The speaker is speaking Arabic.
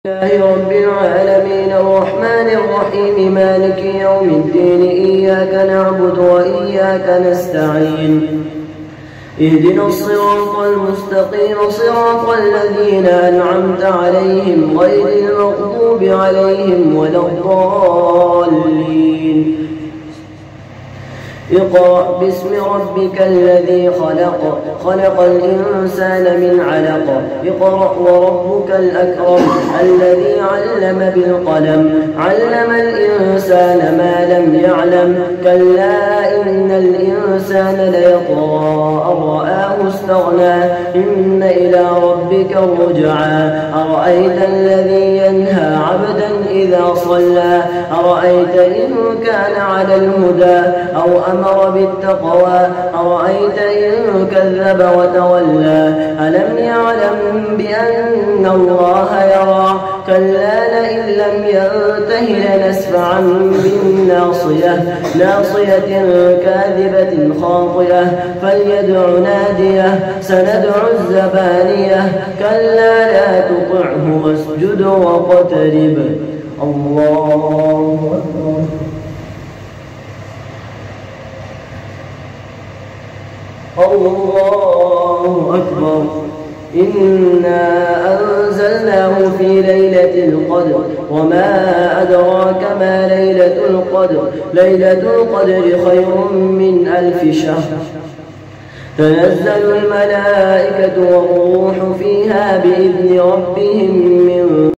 لله رب العالمين الرحمن الرحيم مالك يوم الدين إياك نعبد وإياك نستعين اهدنا الصراط المستقيم صراط الذين أنعمت عليهم غير المغضوب عليهم ولا الضالين. اقرأ باسم ربك الذي خلق خلق الإنسان من علق اقرأ وربك الأكرم الذي علم بالقلم علم الإنسان ما لم يعلم كلا إن الإنسان ليطغى أن رآه استغنى إن إلى ربك الرجعى أرأيت الذي ينهى عبدا إذا صلى أرأيت إن كان على الهدى أو أمر بالتقوى أرأيت إن كذب وتولى ألم يعلم بأن الله يرى كلا لئن لم ينته لنسفعا بالناصية ناصية كاذبة خاطئة فليدع ناديه سندع الزبانية كلا لا تطعه واسجد واقترب. الله أكبر. الله أكبر. إنا أنزلناه في ليلة القدر وما أدراك ما ليلة القدر ليلة القدر خير من 1000 شهر تنزل الملائكة والروح فيها بإذن ربهم من